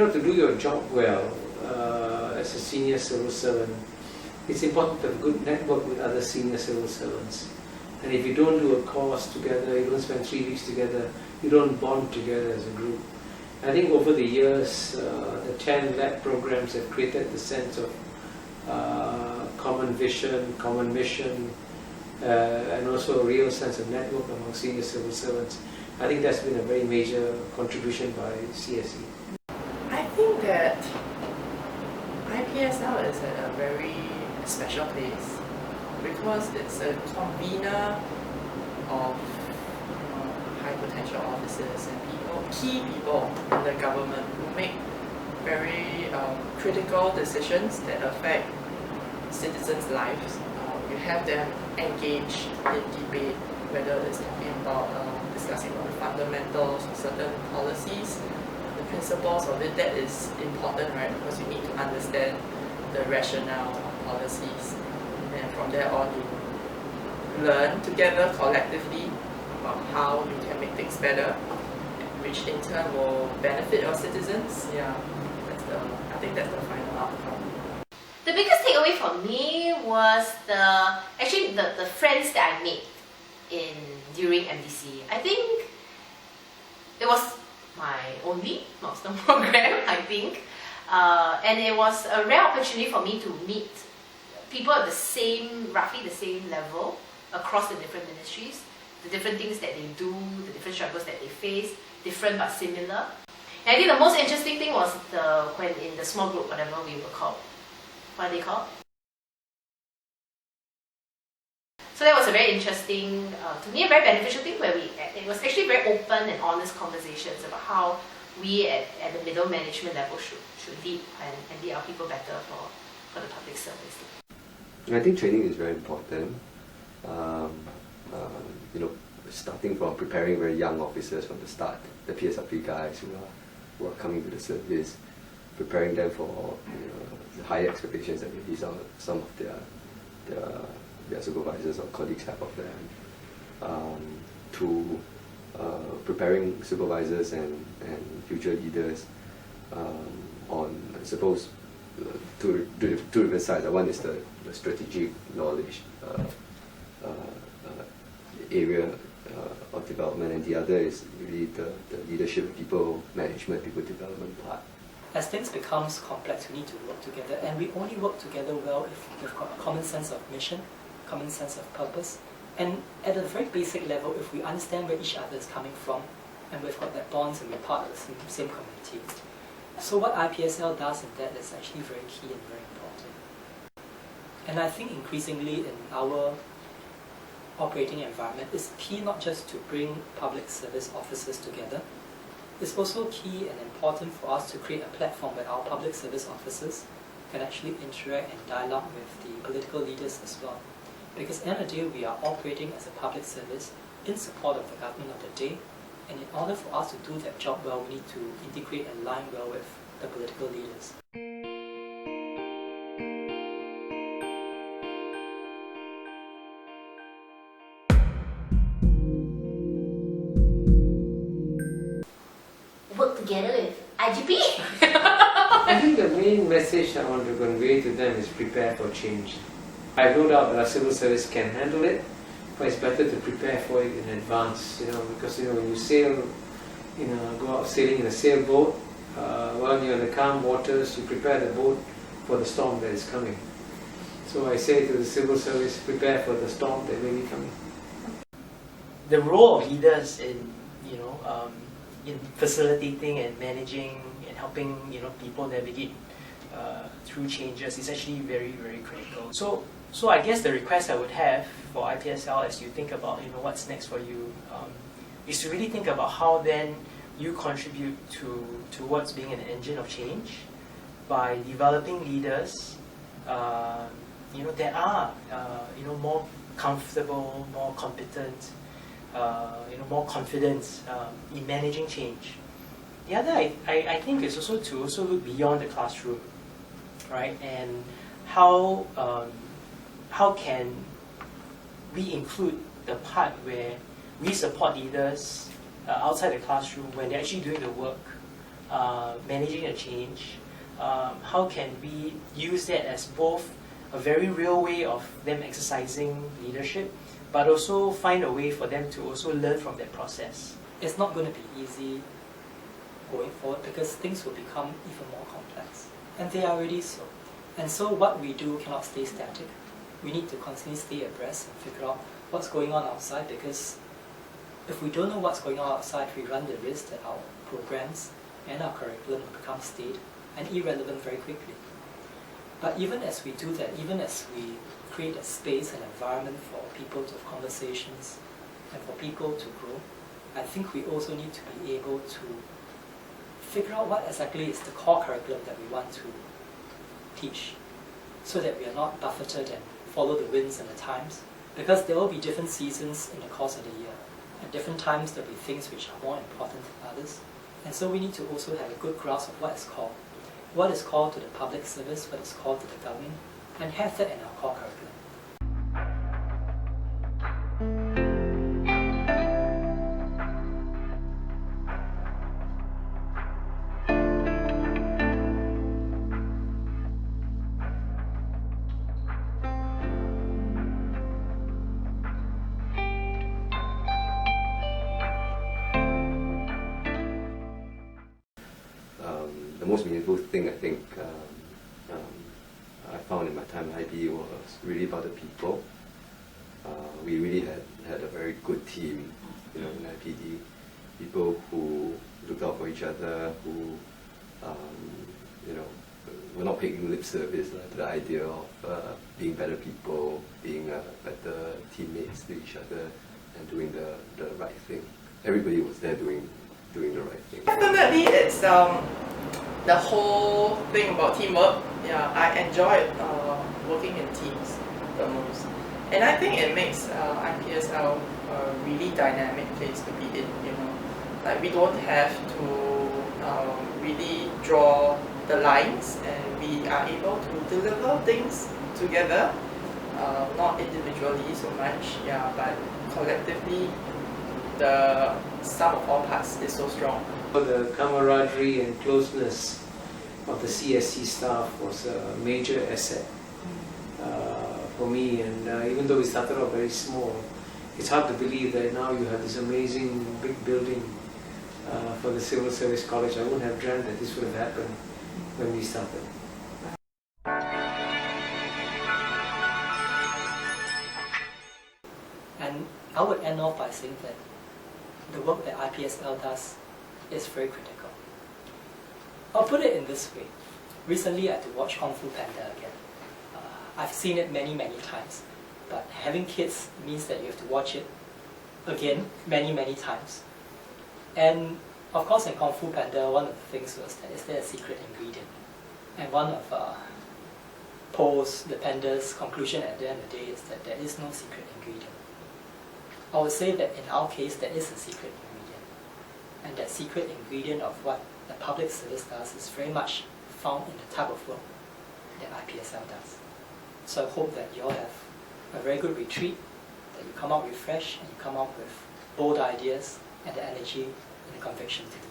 order to do your job well as a senior civil servant, it's important to have a good network with other senior civil servants. And if you don't do a course together, you don't spend 3 weeks together, you don't bond together as a group. I think over the years, the 10 lab programs have created the sense of common vision, common mission, and also a real sense of network among senior civil servants. I think that's been a very major contribution by CSE. I think that IPSL is at a very special place because it's a convener of high potential officers and people, key people in the government who make very critical decisions that affect citizens' lives. You have them engaged in debate, whether it's talking about discussing about the fundamentals of certain policies, the principles of it. That is important, right? Because you need to understand the rationale of policies, and from there on you learn together collectively about how you can make things better, which in turn will benefit your citizens. Yeah, I think that's the final outcome. The biggest takeaway for me was the friends that I made during MDC. I think it was my only master program, I think, and it was a rare opportunity for me to meet people at roughly the same level across the different ministries, the different things that they do, the different struggles that they face, different but similar. And I think the most interesting thing was when in the small group, whatever we were called. What are they called? So that was a very interesting, to me, a very beneficial thing where it was actually very open and honest conversations about how we at the middle management level should lead and lead our people better for the public service. I think training is very important. Starting from preparing very young officers from the start, the PSLP guys who are coming to the service, preparing them for the higher expectations that maybe some of their supervisors or colleagues have of them, to preparing supervisors and future leaders on, I suppose, two different sides. One is the strategic knowledge area of development, and the other is really the leadership, people management, people development part. As things becomes complex, we need to work together, and we only work together well if we've got a common sense of mission, common sense of purpose, and at a very basic level, if we understand where each other is coming from, and we've got that bonds and we're part of the same community. So what IPSL does in that is actually very key and very important. And I think increasingly in our operating environment, it's key not just to bring public service officers together. It's also key and important for us to create a platform where our public service officers can actually interact and dialogue with the political leaders as well. Because at the end of the day, we are operating as a public service in support of the government of the day, and in order for us to do that job well, we need to integrate and align well with the political leaders. Work together with IGP. I think the main message I want to convey to them is prepare for change. I have no doubt that our civil service can handle it, but it's better to prepare for it in advance, because when you sail, go out sailing in a sailboat, while you're in the calm waters, you prepare the boat for the storm that is coming. So I say to the civil service, prepare for the storm that may be coming. The role of leaders in facilitating and managing and helping people navigate through changes is actually very, very critical. So I guess the request I would have for IPSL as you think about what's next for you is to really think about how then you contribute towards being an engine of change by developing leaders that are more comfortable, more competent, more confidence in managing change. The other, I think, is also to look beyond the classroom, right? And how can we include the part where we support leaders outside the classroom when they're actually doing the work managing a change, how can we use that as both a very real way of them exercising leadership, but also find a way for them to also learn from that process. It's not going to be easy going forward because things will become even more complex. And they are already so. And so what we do cannot stay static. We need to constantly stay abreast and figure out what's going on outside, because if we don't know what's going on outside, we run the risk that our programs and our curriculum will become staid and irrelevant very quickly. But even as we do that, even as we create a space and environment for people to have conversations and for people to grow, I think we also need to be able to figure out what exactly is the core curriculum that we want to teach, so that we are not buffeted and follow the winds and the times, because there will be different seasons in the course of the year. At different times there will be things which are more important than others, and so we need to also have a good grasp of what is core. What is core to the public service, what is core to the government, and have that in our core curriculum. The most meaningful thing I think I found in my time at IB was really about the people. We really had a very good team, in IPD. People who looked out for each other, who were not paying lip service to the idea of being better people, being better teammates to each other, and doing the right thing. Everybody was there doing the right thing. Definitely, it's the whole thing about teamwork. Yeah, I enjoyed working in teams the most, and I think it makes IPSL a really dynamic place to be in. Like we don't have to really draw the lines, and we are able to deliver things together, not individually so much. Yeah, but collectively, the sum of all parts is so strong. The camaraderie and closeness of the CSC staff was a major asset for me, and even though we started off very small, it's hard to believe that now you have this amazing big building for the Civil Service College. I wouldn't have dreamt that this would have happened when we started. And I would end off by saying that the work that IPSL does is very critical. I'll put it in this way. Recently I had to watch Kung Fu Panda again. I've seen it many times, but having kids means that you have to watch it again many times. And of course in Kung Fu Panda, one of the things was that is there a secret ingredient? And one of Po's, the panda's conclusion at the end of the day is that there is no secret ingredient. I would say that in our case there is a secret ingredient. And that secret ingredient of what the public service does is very much found in the type of work that IPSL does. So I hope that you all have a very good retreat, that you come out refreshed and you come out with bold ideas and the energy and the conviction to do